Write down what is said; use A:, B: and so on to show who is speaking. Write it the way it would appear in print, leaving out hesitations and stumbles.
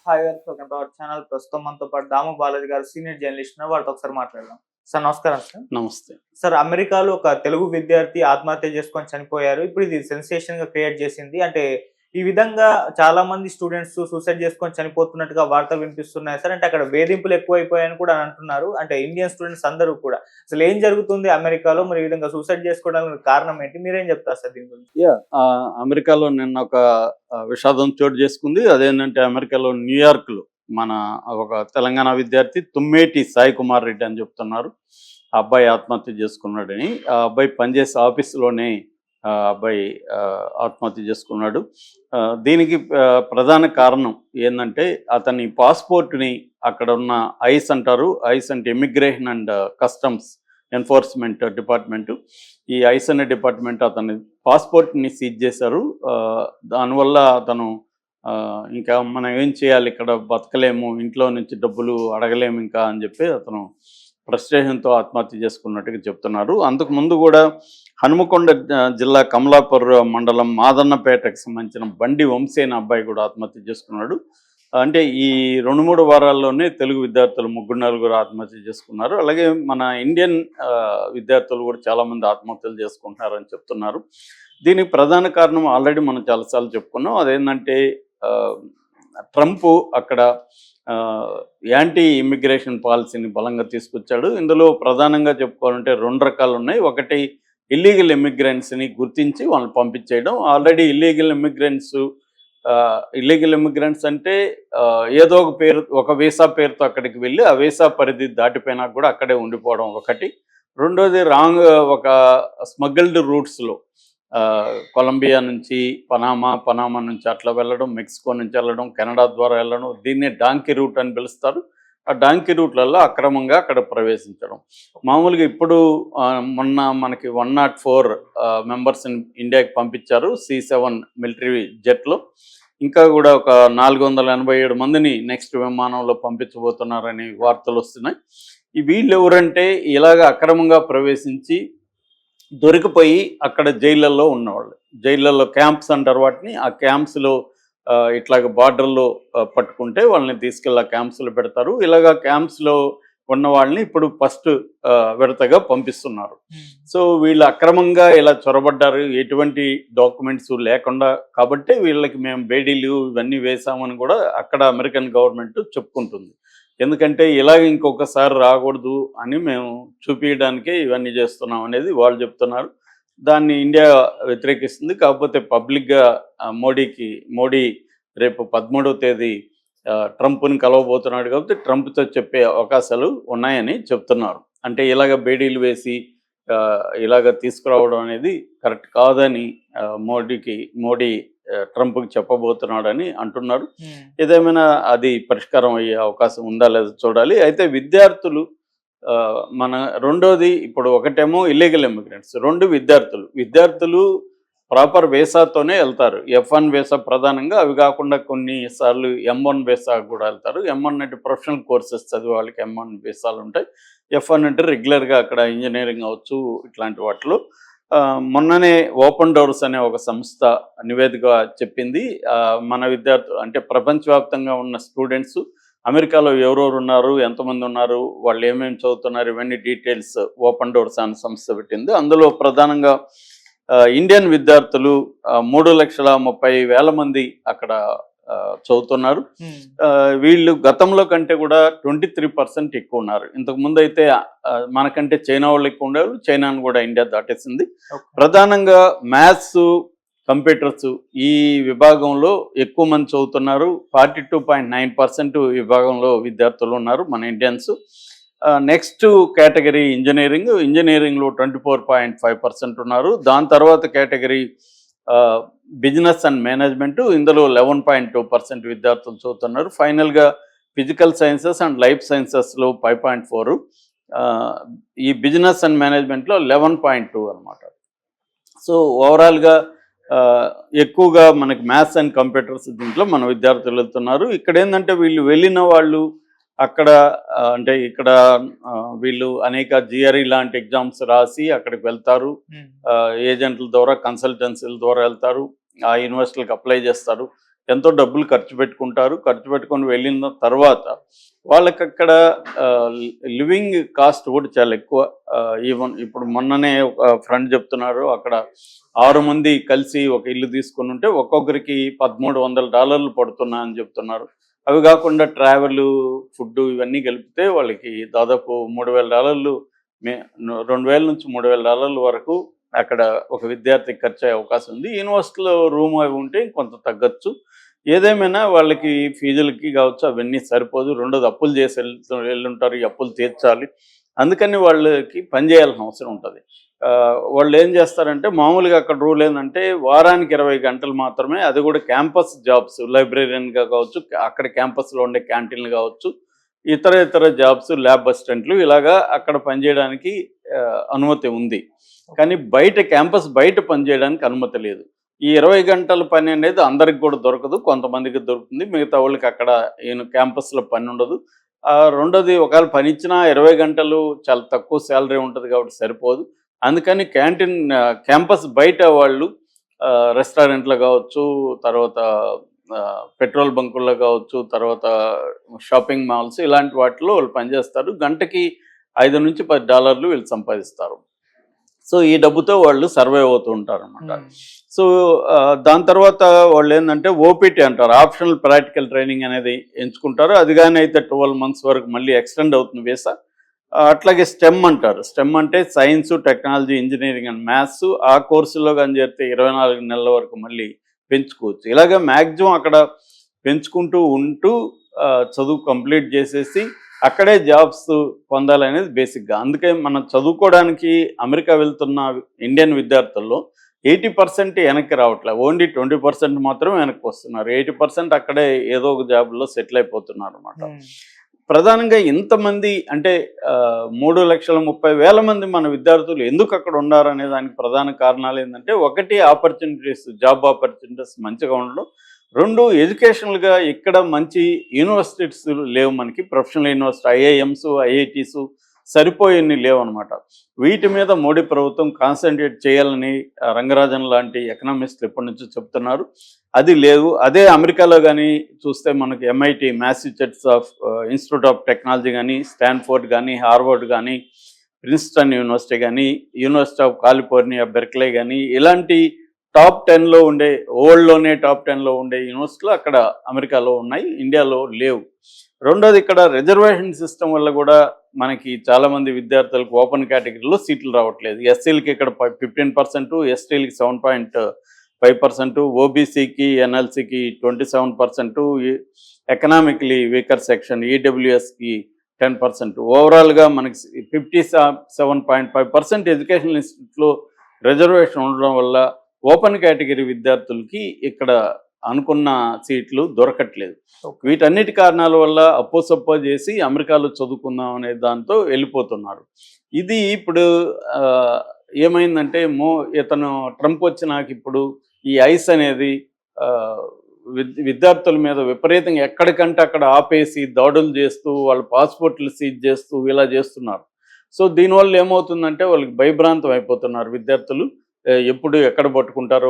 A: Hi welcome to our channel. ప్రస్తుతం మనతో పాటు దాము బాలాజీ గారు సీనియర్ జర్నలిస్ట్ ఉన్నారు. వాళ్ళతో ఒకసారి మాట్లాడదాం. సార్ నమస్కారం సార్.
B: నమస్తే.
A: సార్ అమెరికాలో ఒక తెలుగు విద్యార్థి ఆత్మహత్య చేసుకొని చనిపోయారు. ఇప్పుడు ఇది సెన్సేషన్ గా క్రియేట్ చేసింది. అంటే ఈ విధంగా చాలా మంది స్టూడెంట్స్ సూసైడ్ చేసుకొని చనిపోతున్నట్టుగా వార్తలు వినిపిస్తున్నాయి సార్. అంటే అక్కడ వేధింపులు ఎక్కువైపోయాయని కూడా అంటున్నారు. అంటే ఇండియన్ స్టూడెంట్స్ అందరూ కూడా అసలు ఏం జరుగుతుంది అమెరికాలో, మరి ఈ విధంగా సూసైడ్ చేసుకోవడానికి కారణం ఏంటి? మీరేం చెప్తారు సార్ దీని గురించి?
B: అమెరికాలో నిన్న ఒక విషాదం చోటు చేసుకుంది. అదేంటంటే అమెరికాలో న్యూయార్క్లో మన ఒక తెలంగాణ విద్యార్థి తుమ్మేటి సాయి కుమార్ రెడ్డి అని చెప్తున్నారు. ఆ అబ్బాయి ఆత్మహత్య చేసుకున్నాడని. ఆ అబ్బాయి పనిచేసే ఆఫీసులోనే అబ్బాయి ఆత్మహత్య చేసుకున్నాడు. దీనికి ప్రధాన కారణం ఏంటంటే అతని పాస్పోర్ట్ని అక్కడ ఉన్న ఐస్ అంటారు. ఐస్ అంటే immigration and customs enforcement department. ఈ ఐస్ అనే డిపార్ట్మెంట్ అతని పాస్పోర్ట్ని సీజ్ చేశారు. దానివల్ల అతను ఇంకా మనం ఏం చేయాలి, ఇక్కడ బతకలేము, ఇంట్లో నుంచి డబ్బులు అడగలేము ఇంకా అని చెప్పి అతను ఫ్రస్ట్రేషన్తో ఆత్మహత్య చేసుకున్నట్టుగా చెప్తున్నారు. అంతకుముందు కూడా హనుమకొండ జిల్లా కమలాపూర్ మండలం మాదన్నపేటకు సంబంధించిన బండి వంశీ అనే అబ్బాయి కూడా ఆత్మహత్య చేసుకున్నాడు. అంటే ఈ 2-3 వారాల్లోనే తెలుగు విద్యార్థులు 3-4 ఆత్మహత్య చేసుకున్నారు. అలాగే మన ఇండియన్ విద్యార్థులు కూడా చాలామంది ఆత్మహత్యలు చేసుకుంటున్నారని చెప్తున్నారు. దీనికి ప్రధాన కారణం ఆల్రెడీ మనం చాలాసార్లు చెప్పుకున్నాం. అదేంటంటే ట్రంప్ అక్కడ యాంటీ ఇమిగ్రేషన్ పాలసీని బలంగా తీసుకొచ్చాడు. ఇందులో ప్రధానంగా చెప్పుకోవాలంటే 2 రకాలు ఉన్నాయి. ఒకటి ఇల్లీగల్ ఇమిగ్రెంట్స్ని గుర్తించి వాళ్ళని పంపించేయడం. ఆల్రెడీ ఇల్లీగల్ ఇమిగ్రెంట్స్ అంటే ఏదో ఒక పేరు, ఒక వీసా పేరుతో అక్కడికి వెళ్ళి ఆ వీసా పరిధి దాటిపోయినా కూడా అక్కడే ఉండిపోవడం ఒకటి. రెండోది ఒక స్మగ్గిల్డ్ రూట్స్లో కొలంబియా నుంచి పనామా నుంచి అట్లా వెళ్ళడం, మెక్సికో నుంచి వెళ్ళడం, కెనడా ద్వారా వెళ్ళడం, దీన్నే డాంకీ రూట్ అని పిలుస్తారు. ఆ డాంకీ రూట్లలో అక్రమంగా అక్కడ ప్రవేశించడం. మామూలుగా ఇప్పుడు మొన్న మనకి 104 మెంబర్స్ ఇండియాకి పంపించారు C-7 మిలిటరీ జెట్లో. ఇంకా కూడా ఒక 487 మందిని నెక్స్ట్ విమానంలో పంపించబోతున్నారని వార్తలు వస్తున్నాయి. వీళ్ళు ఎవరంటే ఇలాగ అక్రమంగా ప్రవేశించి దొరికిపోయి అక్కడ జైళ్ళల్లో ఉన్నవాళ్ళు. జైళ్ళల్లో క్యాంప్స్ అంటారు వాటిని. ఆ క్యాంప్స్లో ఇట్లాగ బార్డర్లో పట్టుకుంటే వాళ్ళని తీసుకెళ్ళి ఆ క్యాంప్స్లో పెడతారు. ఇలాగ క్యాంప్స్లో ఉన్న వాళ్ళని ఇప్పుడు ఫస్ట్ విడతగా పంపిస్తున్నారు. సో వీళ్ళు అక్రమంగా ఇలా చొరబడ్డారు, ఎటువంటి డాక్యుమెంట్స్ లేకుండా, కాబట్టి వీళ్ళకి మేము బేడీలు ఇవన్నీ వేసామని కూడా అక్కడ అమెరికన్ గవర్నమెంట్ చెప్పుకుంటుంది. ఎందుకంటే ఇలాగ ఇంకొకసారి రాకూడదు అని మేము చూపించడానికే ఇవన్నీ చేస్తున్నాం అనేది వాళ్ళు చెప్తున్నారు. దాన్ని ఇండియా వ్యతిరేకిస్తుంది. కాకపోతే పబ్లిక్గా మోడీ రేపు 13వ తేదీ ట్రంప్ని కలవబోతున్నాడు. కాబట్టి ట్రంప్తో చెప్పే అవకాశాలు ఉన్నాయని చెప్తున్నారు. అంటే ఇలాగ బేడీలు వేసి ఇలాగ తీసుకురావడం అనేది కరెక్ట్ కాదని మోడీ ట్రంప్కి చెప్పబోతున్నాడని అంటున్నారు. ఏదేమైనా అది పరిష్కారం అయ్యే అవకాశం ఉందా లేదా చూడాలి. అయితే విద్యార్థులు మన రెండోది, ఇప్పుడు ఒకటేమో ఇల్లీగల్ ఇమిగ్రెంట్స్, 2 విద్యార్థులు ప్రాపర్ వీసాతోనే వెళ్తారు. F1 వీసా ప్రధానంగా, అవి కాకుండా కొన్నిసార్లు M1 వీసా కూడా వెళ్తారు. M1 అంటే ప్రొఫెషనల్ కోర్సెస్ చదివే వాళ్ళకి M1 వీసాలు ఉంటాయి. F1 అంటే రెగ్యులర్గా అక్కడ ఇంజనీరింగ్ అవ్వచ్చు, ఇట్లాంటి వాటిలో. మొన్ననే ఓపెన్ డోర్స్ అనే ఒక సంస్థ నివేదిక చెప్పింది, మన విద్యార్థులు అంటే ప్రపంచవ్యాప్తంగా ఉన్న స్టూడెంట్స్ అమెరికాలో ఎవరెవరు ఉన్నారు, ఎంతమంది ఉన్నారు, వాళ్ళు ఏమేమి చదువుతున్నారు, ఇవన్నీ డీటెయిల్స్ ఓపెన్ డోర్స్ అనే సంస్థ పెట్టింది. అందులో ప్రధానంగా ఇండియన్ విద్యార్థులు 3,30,000 మంది అక్కడ చదువుతున్నారు. వీళ్ళు గతంలో కంటే కూడా 23% ఎక్కువ ఉన్నారు. ఇంతకుముందు అయితే మనకంటే చైనా వాళ్ళు ఎక్కువ ఉండేవాళ్ళు. చైనాను కూడా ఇండియా దాటేసింది. ప్రధానంగా మ్యాథ్స్, కంప్యూటర్స్ ఈ విభాగంలో ఎక్కువ మంది చదువుతున్నారు. 42.9% విభాగంలో విద్యార్థులు ఉన్నారు మన ఇండియన్స్. నెక్స్ట్ కేటగిరీ ఇంజనీరింగ్లో 24.5% ఉన్నారు. దాని తర్వాత కేటగిరీ బిజినెస్ అండ్ మేనేజ్మెంట్, ఇందులో 11.2% విద్యార్థులు చదువుతున్నారు. ఫైనల్గా ఫిజికల్ సైన్సెస్ అండ్ లైఫ్ సైన్సెస్లో 5.4, ఈ బిజినెస్ అండ్ మేనేజ్మెంట్లో 11.2 అనమాట. సో ఓవరాల్గా ఎక్కువగా మనకి మ్యాథ్స్ అండ్ కంప్యూటర్స్ దీంట్లో మన విద్యార్థులు వెళ్తున్నారు. ఇక్కడ ఏంటంటే వీళ్ళు వెళ్ళిన వాళ్ళు అక్కడ అంటే ఇక్కడ వీళ్ళు అనేక GRE లాంటి ఎగ్జామ్స్ రాసి అక్కడికి వెళ్తారు. ఏజెంట్ల ద్వారా, కన్సల్టెన్సీల ద్వారా వెళ్తారు. ఆ యూనివర్సిటీలకు అప్లై చేస్తారు. ఎంతో డబ్బులు ఖర్చు పెట్టుకుంటారు. ఖర్చు పెట్టుకొని వెళ్ళిన తర్వాత వాళ్ళకి అక్కడ లివింగ్ కాస్ట్ కూడా చాలా ఎక్కువ. ఈవెన్ ఇప్పుడు మొన్ననే ఒక ఫ్రెండ్ చెప్తున్నారు, అక్కడ 6 మంది కలిసి ఒక ఇల్లు తీసుకుని ఉంటే ఒక్కొక్కరికి $1,300 పడుతున్నా అని చెప్తున్నారు. అవి కాకుండా ట్రావెల్, ఫుడ్ ఇవన్నీ కలిపితే వాళ్ళకి దాదాపు $3,000 $2,000 నుంచి $3,000 వరకు అక్కడ ఒక విద్యార్థికి ఖర్చు అయ్యే అవకాశం ఉంది. యూనివర్సిటీలో రూమ్ అవి ఉంటే కొంత తగ్గచ్చు. ఏదేమైనా వాళ్ళకి ఫీజులకి కావచ్చు అవన్నీ సరిపోదు. రెండోది అప్పులు చేసి వెళ్ళుంటారు, ఈ అప్పులు తీర్చాలి. అందుకని వాళ్ళకి పని చేయాల్సిన అవసరం ఉంటుంది. వాళ్ళు ఏం చేస్తారంటే మామూలుగా అక్కడ రూల్ ఏంటంటే వారానికి 20 గంటలు మాత్రమే, అది కూడా క్యాంపస్ జాబ్స్, లైబ్రరీయన్గా కావచ్చు, అక్కడ క్యాంపస్లో ఉండే క్యాంటీన్లు కావచ్చు, ఇతర జాబ్స్, ల్యాబ్ అసిస్టెంట్లు ఇలాగా అక్కడ పనిచేయడానికి అనుమతి ఉంది. కానీ బయట క్యాంపస్ బయట పనిచేయడానికి అనుమతి లేదు. ఈ 20 గంటల పని అనేది అందరికి కూడా దొరకదు, కొంతమందికి దొరుకుతుంది, మిగతా వాళ్ళకి అక్కడ క్యాంపస్లో పని ఉండదు. రెండోది ఒకవేళ పని ఇచ్చినా 20 గంటలు చాలా తక్కువ శాలరీ ఉంటుంది కాబట్టి సరిపోదు. అందుకని క్యాంపస్ బయట వాళ్ళు రెస్టారెంట్లో కావచ్చు, తర్వాత పెట్రోల్ బంకుల్లో కావచ్చు, తర్వాత షాపింగ్ మాల్స్ ఇలాంటి వాటిలో వాళ్ళు పనిచేస్తారు. గంటకి $5 నుంచి $10 వీళ్ళు సంపాదిస్తారు. సో ఈ డబ్బుతో వాళ్ళు సర్వైవ్ అవుతూ ఉంటారు అనమాట. సో దాని తర్వాత వాళ్ళు ఏంటంటే ఓపీటీ అంటారు, ఆప్షనల్ ప్రాక్టికల్ ట్రైనింగ్ అనేది ఎంచుకుంటారు. అది కానీ అయితే 12 months వరకు మళ్ళీ ఎక్స్టెండ్ అవుతుంది వీసా. అట్లాగే స్టెమ్ అంటారు. స్టెమ్ అంటే science, technology, engineering and maths. ఆ కోర్సులో కానీ చేరితే 24 నెలల వరకు మళ్ళీ పెంచుకోవచ్చు. ఇలాగ మ్యాక్సిమం అక్కడ పెంచుకుంటూ ఉంటూ చదువు కంప్లీట్ చేసేసి అక్కడే జాబ్స్ పొందాలనేది బేసిక్గా. అందుకే మనం చదువుకోవడానికి అమెరికా వెళ్తున్న ఇండియన్ విద్యార్థుల్లో 80% వెనక్కి రావట్లేదు, ఓన్లీ 20% మాత్రం వెనక్కి వస్తున్నారు. 80% అక్కడే ఏదో ఒక జాబ్లో సెటిల్ అయిపోతున్నారు అనమాట. ప్రధానంగా ఇంతమంది అంటే 3,30,000 మంది మన విద్యార్థులు ఎందుకు అక్కడ ఉన్నారనే దానికి ప్రధాన కారణాలు ఏంటంటే, ఒకటి ఆపర్చునిటీస్, జాబ్ ఆపర్చునిటీస్ మంచిగా ఉండడం. 2 ఎడ్యుకేషనల్గా ఇక్కడ మంచి యూనివర్సిటీస్ లేవు మనకి, ప్రొఫెషనల్ యూనివర్సిటీ, ఐఐఎంస్, ఐఐటీస్ సరిపోయిన్ని లేవు అనమాట. వీటి మీద మోడీ ప్రభుత్వం కాన్సన్ట్రేట్ చేయాలని రంగరాజన్ లాంటి ఎకనామిస్టులు ఎప్పటి నుంచో చెప్తున్నారు. అది లేదు. అదే అమెరికాలో కానీ చూస్తే మనకి MIT, Massachusetts institute of technology కానీ, స్టాన్ఫోర్డ్ కానీ, హార్వర్డ్ కానీ, ప్రిన్స్టన్ యూనివర్సిటీ కానీ, యూనివర్సిటీ ఆఫ్ కాలిఫోర్నియా, బెర్క్లీ కానీ, ఇలాంటి టాప్ 10లో ఉండే, వరల్డ్లోనే టాప్ 10లో ఉండే యూనివర్సిటీలు అక్కడ అమెరికాలో ఉన్నాయి, ఇండియాలో లేవు. రెండోది ఇక్కడ రిజర్వేషన్ సిస్టమ్ వల్ల కూడా మనకి చాలామంది విద్యార్థులకు ఓపెన్ కేటగిరీలో సీట్లు రావట్లేదు. ఎస్సీలకి ఇక్కడ 15%, ఎస్టీలకి 7.5%, ఓబీసీకి, ఎన్ఎల్సీకి 27%, ఎకనామికలీ వీకర్ సెక్షన్ ఈడబ్ల్యూఎస్కి 10%. ఓవరాల్గా మనకి 57.5% ఎడ్యుకేషనల్ ఇన్స్టిట్యూట్లో రిజర్వేషన్ ఉండడం వల్ల ఓపెన్ కేటగిరీ విద్యార్థులకి ఇక్కడ అనుకున్న సీట్లు దొరకట్లేదు. వీటన్నిటి కారణాల వల్ల అప్పో చేసి అమెరికాలో చదువుకుందాం అనే దాంతో వెళ్ళిపోతున్నారు. ఇది ఇప్పుడు ఏమైందంటే ఇతను ట్రంప్ వచ్చినాక ఇప్పుడు ఈ ఐస్ అనేది విద్యార్థుల మీద విపరీతంగా ఎక్కడికంటే అక్కడ ఆపేసి దాడులు చేస్తూ వాళ్ళ పాస్పోర్ట్లు సీజ్ చేస్తూ ఇలా చేస్తున్నారు. సో దీనివల్ల ఏమవుతుందంటే వాళ్ళకి భయభ్రాంతం అయిపోతున్నారు విద్యార్థులు. ఎప్పుడు ఎక్కడ పట్టుకుంటారో